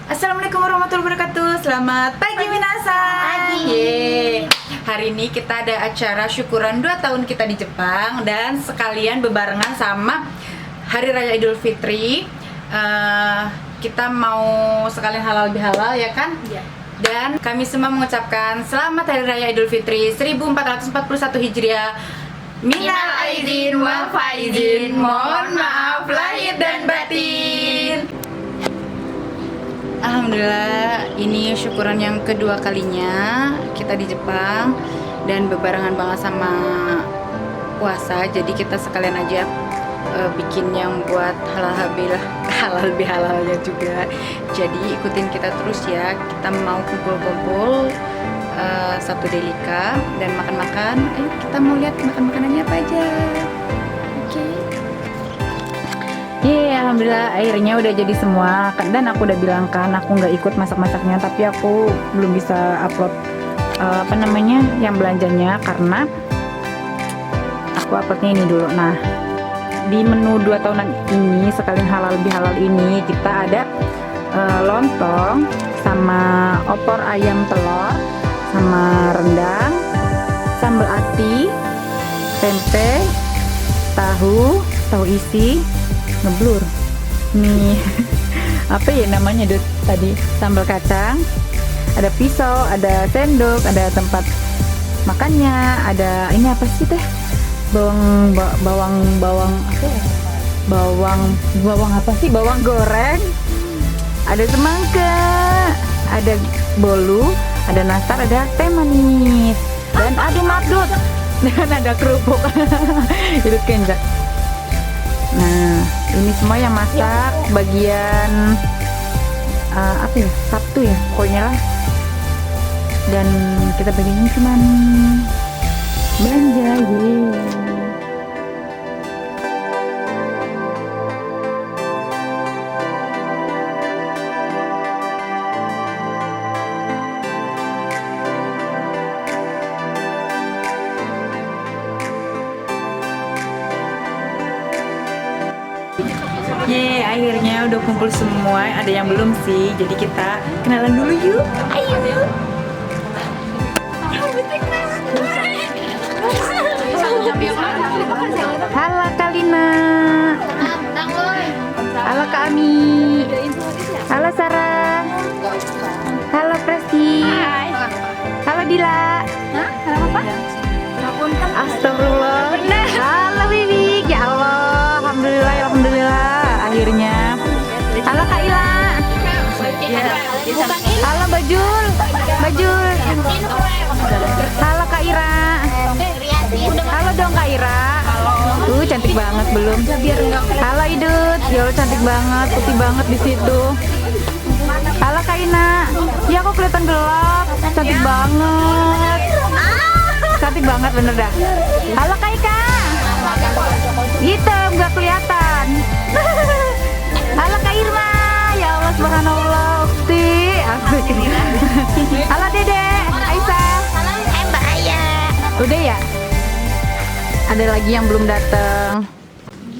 Assalamualaikum warahmatullahi wabarakatuh. Selamat pagi minasan. Yeay. Hari ini kita ada acara syukuran 2 tahun kita di Jepang dan sekalian bebarengan sama Hari Raya Idul Fitri. Kita mau sekalian halal bihalal ya kan? Iya. Dan kami semua mengucapkan selamat Hari Raya Idul Fitri 1441 Hijriah. Minal aidin wal faizin. Mohon maaf lahir dan batin. Alhamdulillah, ini syukuran yang kedua kalinya kita di Jepang dan bebarengan banget sama puasa. Jadi kita sekalian aja bikin yang buat halal bihalalnya juga. Jadi ikutin kita terus ya. Kita mau kumpul-kumpul satu delika dan makan-makan. Ayo kita mau lihat makan-makanannya apa aja. Oke. Alhamdulillah airnya udah jadi semua. Dan aku udah bilang kan aku nggak ikut masak-masaknya, tapi aku belum bisa upload yang belanjanya karena aku uploadnya ini dulu. Nah, di menu 2 tahunan ini sekalian halal bihalal ini kita ada lontong sama opor ayam telur sama rendang, sambal ati, tempe, tahu isi, ngeblur nih apa ya namanya tadi, sambal kacang, ada pisau, ada sendok, ada tempat makannya, ada ini apa sih teh, bawang apa ya, bawang apa sih, bawang goreng, ada semangka, ada bolu, ada nastar, ada teh manis, dan madut dan ada kerupuk itu kenjak. Nah, ini semua yang masak bagian apa ya, Sabtu ya pokoknya lah. Dan kita bagiannya cuman belanja. Akhirnya udah kumpul semua. Ada yang belum sih, jadi kita kenalan dulu yuk. Ayo. Halo Kalina. Halo Kak Ami. Halo Sarah. Halo Presti. Halo Dila. Halo apa? Astagfirullah. Halo Wiwi. Ya Allah. Alhamdulillah. Akhirnya. Halo Kak Ila. Halo Bajul. Halo Kak Ira. Halo dong Kak Ira. Cantik banget belum? Halo Idut. Ya Allah cantik banget, putih banget di situ. Halo Kak Ina. Ya kok kelihatan gelap. Cantik banget. Cantik banget bener dah. Halo Kak Ika. Hitam gak kelihatan. Halo Kak Irma. Ya Allah subhanallah. Ukti. Asik. Halo Dede. Aisyah. Mbak Ayah. Udah ya? Ada lagi yang belum datang.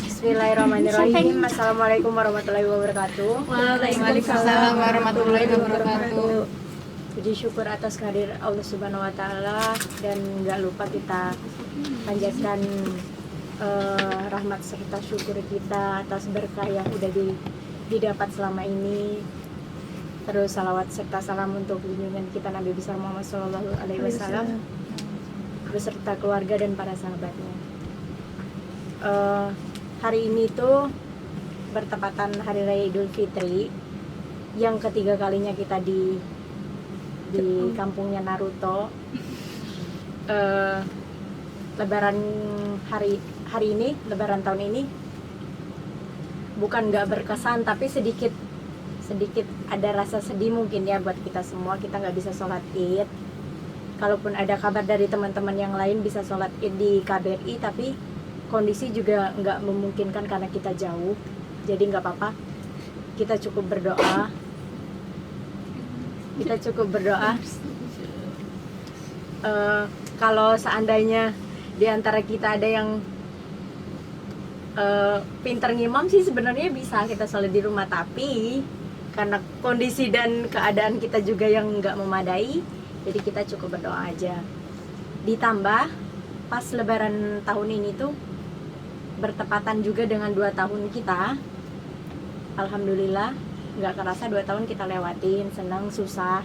Bismillahirrahmanirrahim. Assalamualaikum warahmatullahi wabarakatuh. Waalaikumsalam warahmatullahi wabarakatuh. Puji syukur atas kehadiran Allah Subhanahu wa taala dan nggak lupa kita panjatkan rahmat serta syukur kita atas berkah yang udah didapat selama ini. Terus salawat serta salam untuk junjungan kita Nabi besar Muhammad Shallallahu Alaihi Wasallam beserta keluarga dan para sahabatnya. Hari ini tuh bertepatan Hari Raya Idul Fitri yang ketiga kalinya kita di kampungnya Naruto. Lebaran hari ini, Lebaran tahun ini bukan nggak berkesan, tapi sedikit ada rasa sedih mungkin ya buat kita semua. Kita nggak bisa sholat Id. Kalaupun ada kabar dari teman-teman yang lain bisa sholat Id di KBRI, tapi kondisi juga nggak memungkinkan karena kita jauh. Jadi nggak apa-apa, kita cukup berdoa. Kalau seandainya di antara kita ada yang pinter ngimam sih sebenarnya bisa kita sholat di rumah, tapi karena kondisi dan keadaan kita juga yang nggak memadai, jadi kita cukup berdoa aja. Ditambah pas lebaran tahun ini tuh bertepatan juga dengan 2 tahun kita. Alhamdulillah nggak kerasa 2 tahun kita lewatin, senang susah,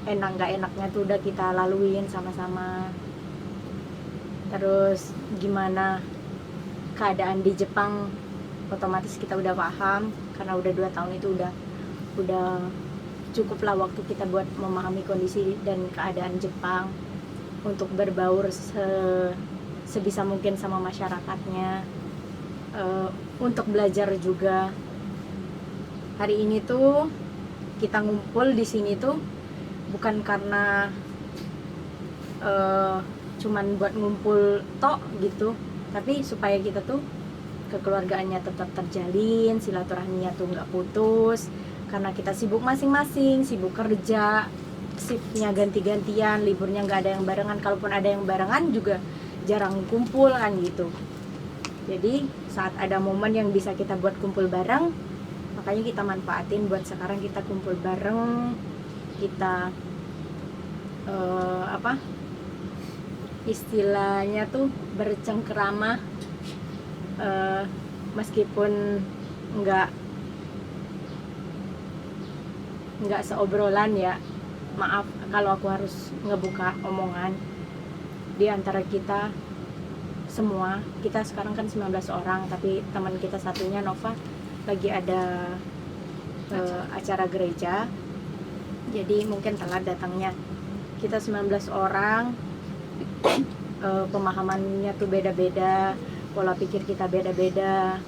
enak nggak enaknya tuh udah kita laluin sama-sama. Terus gimana keadaan di Jepang, otomatis kita udah paham karena udah 2 tahun itu udah cukuplah waktu kita buat memahami kondisi dan keadaan Jepang, untuk berbaur sebisa mungkin sama masyarakatnya, untuk belajar juga. Hari ini tuh kita ngumpul di sini tuh bukan karena cuman buat ngumpul tok gitu, tapi supaya kita tuh kekeluargaannya tetap terjalin, silaturahminya tuh nggak putus, karena kita sibuk masing-masing, sibuk kerja, shiftnya ganti-gantian, liburnya nggak ada yang barengan, kalaupun ada yang barengan juga jarang kumpul kan gitu. Jadi saat ada momen yang bisa kita buat kumpul bareng, makanya kita manfaatin buat sekarang kita kumpul bareng, kita istilahnya tuh bercengkerama, meskipun nggak seobrolan ya, maaf kalau aku harus ngebuka omongan. Di antara kita semua, kita sekarang kan 19 orang, tapi teman kita satunya Nova lagi ada acara gereja, jadi mungkin telat datangnya. Kita 19 orang, pemahamannya tuh beda-beda, pola pikir kita beda-beda,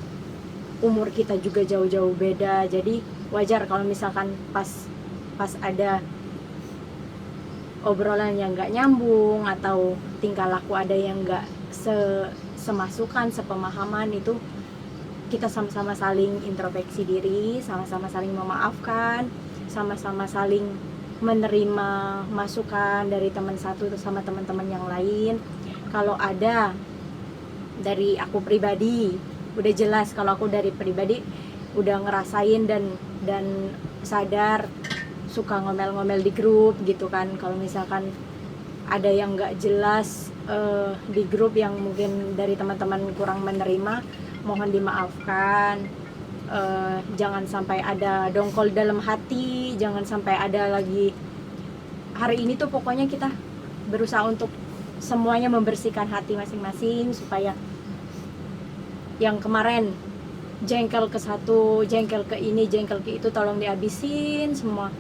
umur kita juga jauh-jauh beda. Jadi wajar kalau misalkan pas ada obrolan yang nggak nyambung atau tingkah laku ada yang nggak semasukan, sepemahaman, itu kita sama-sama saling introspeksi diri, sama-sama saling memaafkan, sama-sama saling menerima masukan dari teman satu sama teman-teman yang lain. Kalau ada dari aku pribadi, udah jelas kalau aku dari pribadi udah ngerasain dan sadar, suka ngomel-ngomel di grup gitu kan. Kalau misalkan ada yang nggak jelas di grup yang mungkin dari teman-teman kurang menerima, mohon dimaafkan. Jangan sampai ada dongkol dalam hati, jangan sampai ada lagi. Hari ini tuh pokoknya kita berusaha untuk semuanya membersihkan hati masing-masing, supaya yang kemarin jengkel ke satu, jengkel ke ini, jengkel ke itu, tolong dihabisin semua.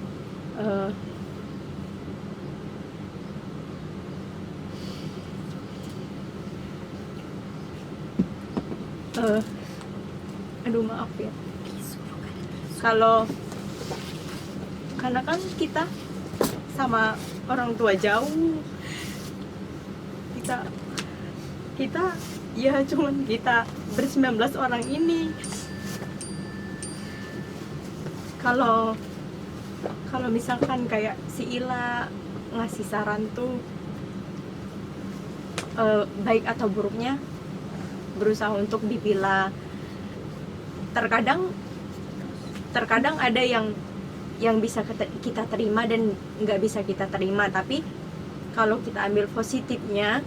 Aduh maaf ya, karena kan kita sama orang tua jauh, kita ya cuman kita ber-19 orang ini. Kalau misalkan kayak si Ila ngasih saran tuh, baik atau buruknya berusaha untuk dipilah. Terkadang ada yang bisa kita terima dan nggak bisa kita terima, tapi kalau kita ambil positifnya,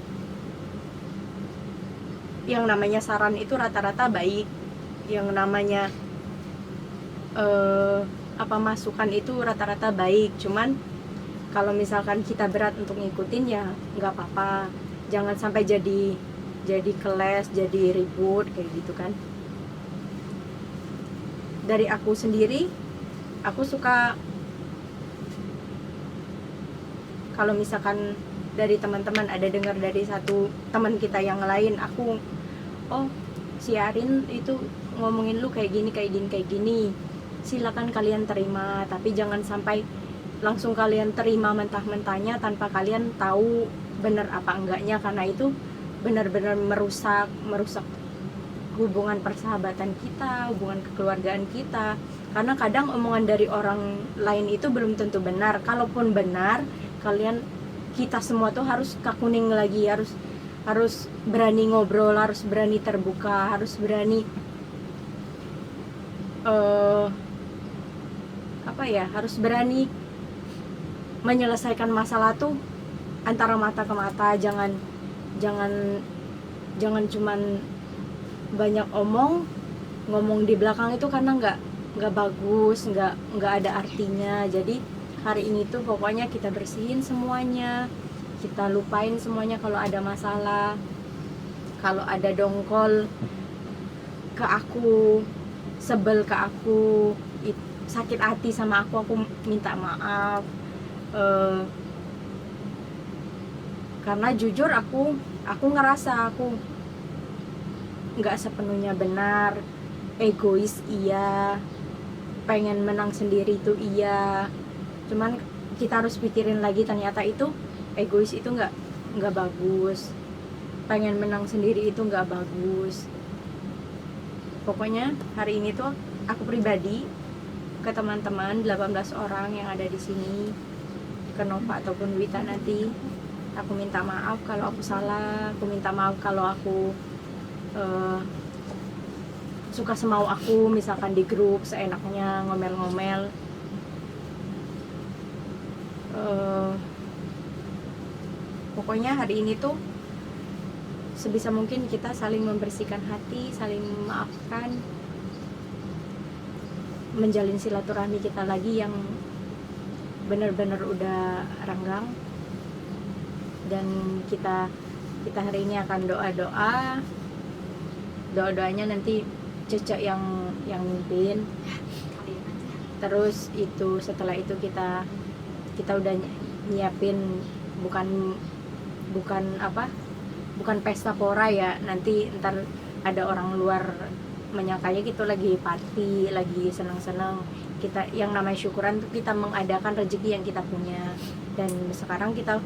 yang namanya saran itu rata-rata baik, yang namanya masukan itu rata-rata baik. Cuman kalau misalkan kita berat untuk ngikutin, ya nggak apa-apa, jangan sampai jadi keles, jadi ribut kayak gitu kan. Dari aku sendiri, aku suka kalau misalkan dari teman-teman ada dengar dari satu teman kita yang lain, aku si Arin itu ngomongin lu kayak gini, silakan kalian terima, tapi jangan sampai langsung kalian terima mentah-mentahnya tanpa kalian tahu benar apa enggaknya, karena itu benar-benar merusak hubungan persahabatan kita, hubungan kekeluargaan kita. Karena kadang omongan dari orang lain itu belum tentu benar. Kalaupun benar, kita semua tuh harus kakuning lagi, harus berani ngobrol, harus berani terbuka, harus berani eh, apa ya, harus berani menyelesaikan masalah tuh antara mata ke mata. Jangan jangan jangan cuman banyak ngomong di belakang itu, karena nggak bagus, nggak ada artinya. Jadi hari ini tuh pokoknya kita bersihin semuanya, kita lupain semuanya. Kalau ada masalah, kalau ada dongkol ke aku, sebel ke aku, sakit hati sama aku minta maaf. Karena jujur aku ngerasa aku nggak sepenuhnya benar, egois iya, pengen menang sendiri itu iya. Cuman kita harus pikirin lagi, ternyata itu egois itu nggak bagus, pengen menang sendiri itu nggak bagus. Pokoknya hari ini tuh aku pribadi ke teman-teman 18 orang yang ada di sini, ke Nova ataupun Wita nanti, aku minta maaf kalau aku salah, aku minta maaf kalau aku suka semau aku, misalkan di grup seenaknya ngomel-ngomel. Pokoknya hari ini tuh sebisa mungkin kita saling membersihkan hati, saling memaafkan, menjalin silaturahmi kita lagi yang benar-benar udah renggang. Dan kita hari ini akan doa-doanya nanti Cece yang mimpin. Terus itu setelah itu kita udah nyiapin bukan pesta pora ya, nanti ntar ada orang luar menyangkanya gitu lagi party, lagi senang-senang. Kita yang namanya syukuran tuh kita mengadakan rezeki yang kita punya, dan sekarang kita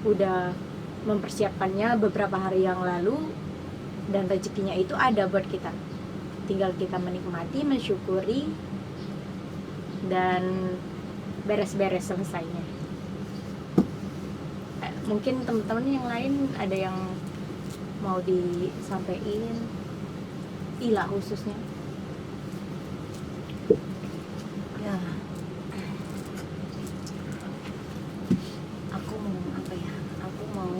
udah mempersiapkannya beberapa hari yang lalu, dan rezekinya itu ada buat kita, tinggal kita menikmati, mensyukuri, dan beres-beres selesainya. Mungkin teman-teman yang lain ada yang mau disampaikan, Ila khususnya. Ya, aku mau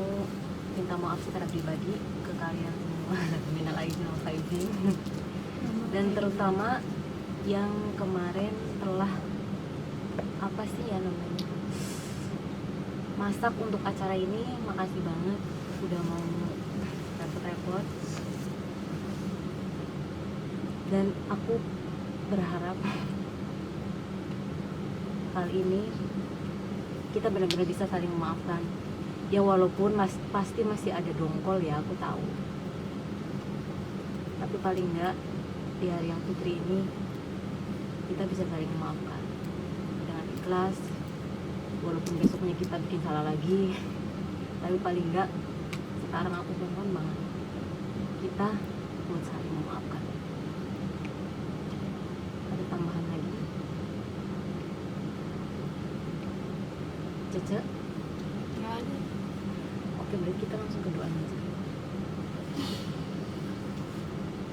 minta maaf secara pribadi ke kalian semua. Minal aidin wal faizin. Dan terutama yang kemarin telah masak untuk acara ini. Makasih banget udah mau repot-repot. Dan aku berharap kali ini kita benar-benar bisa saling memaafkan. Ya walaupun pasti masih ada dongkol ya, aku tahu. Tapi paling enggak di hari yang Fitri ini kita bisa saling memaafkan dengan ikhlas. Walaupun besoknya kita bikin salah lagi, tapi paling enggak sekarang aku mohon banget kita buat saling memaafkan. Ada tambahan lagi? Cece? Ya ada. Oke, berarti kita langsung ke doa aja.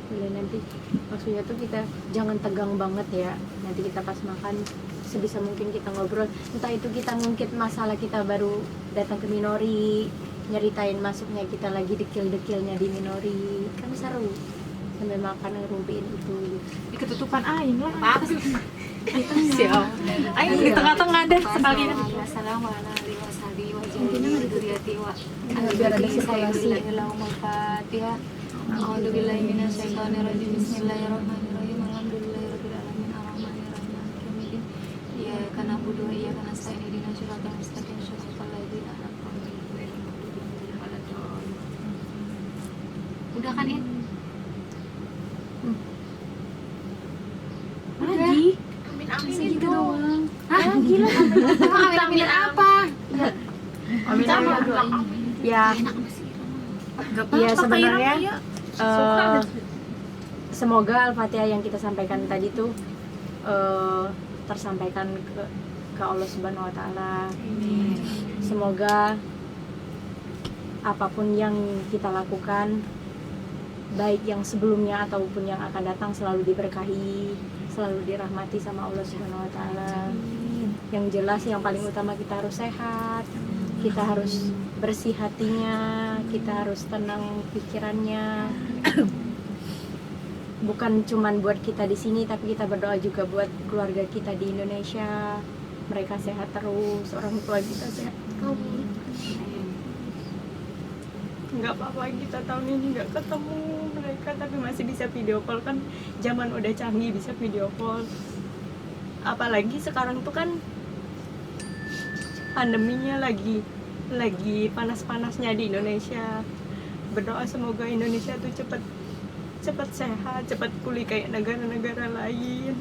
Boleh, nanti maksudnya tuh kita jangan tegang banget ya. Nanti kita pas makan sebisa mungkin kita ngobrol, entah itu kita ngungkit masalah kita baru datang ke Minori, nyeritain masuknya kita lagi dekil-dekilnya di Minori, kan seru sambil makan ngerumpiin itu gitu. Di ketutupan aing lah. Apa sih? Siap. Aing di tengah-tengah deh sebagian. Wassalamualaikum Biar ada sirkulasi. Al-Fatihah. A'udzubillahi minasyaitonirrajim. Bismillahirrahmanirrahim. Alhamdulillahirabbil alamin arrahmanirrahim maliki yaumiddin. Iyyaka na'budu wa iyyaka nasta'in ihdinas siratal mustaqim siratal ladzina an'amta 'alaihim ghairil maghdubi 'alaihim waladdallin. Udah kan, In? Lagi. Amin gitu doang. Hah? Gila. Amin apa? Amin Sama amin. doain. Ya, Gak ya apa-apa, sebenarnya Kak Ira, iya. semoga Al-Fatihah yang kita sampaikan tadi tuh tersampaikan ke Allah Subhanahu wa taala. Semoga apapun yang kita lakukan, baik yang sebelumnya ataupun yang akan datang, selalu diberkahi, selalu dirahmati sama Allah Subhanahu wa taala. Yang jelas yang paling utama kita harus sehat, kita harus bersih hatinya, kita harus tenang pikirannya. Bukan cuman buat kita di sini, tapi kita berdoa juga buat keluarga kita di Indonesia. Mereka sehat terus, orang tua kita sehat terus. Nggak apa-apa kita tahun ini nggak ketemu mereka, tapi masih bisa video call, kan zaman udah canggih bisa video call. Apalagi sekarang tuh kan pandeminya lagi panas-panasnya di Indonesia. Berdoa semoga Indonesia tuh cepat sehat, cepat pulih kayak negara-negara lain.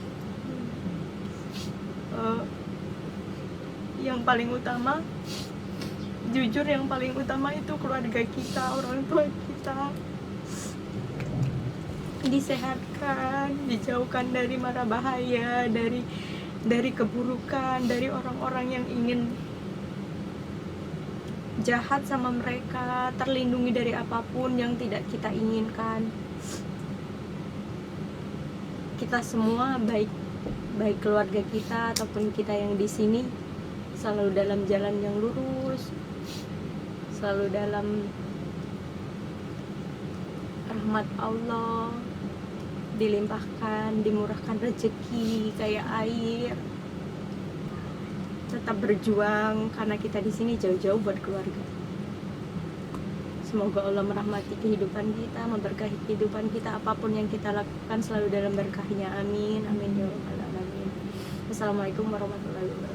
Yang paling utama, jujur yang paling utama itu keluarga kita, orang tua kita disehatkan, dijauhkan dari mara bahaya, dari keburukan, dari orang-orang yang ingin jahat sama mereka, terlindungi dari apapun yang tidak kita inginkan. Kita semua, baik keluarga kita ataupun kita yang di sini, selalu dalam jalan yang lurus, selalu dalam rahmat Allah, dilimpahkan, dimurahkan rezeki kayak air. Tetap berjuang karena kita di sini jauh-jauh buat keluarga. Semoga Allah merahmati kehidupan kita, memberkahi kehidupan kita, apapun yang kita lakukan selalu dalam berkahnya. Amin, amin ya rabbal alamin. Assalamualaikum warahmatullahi wabarakatuh.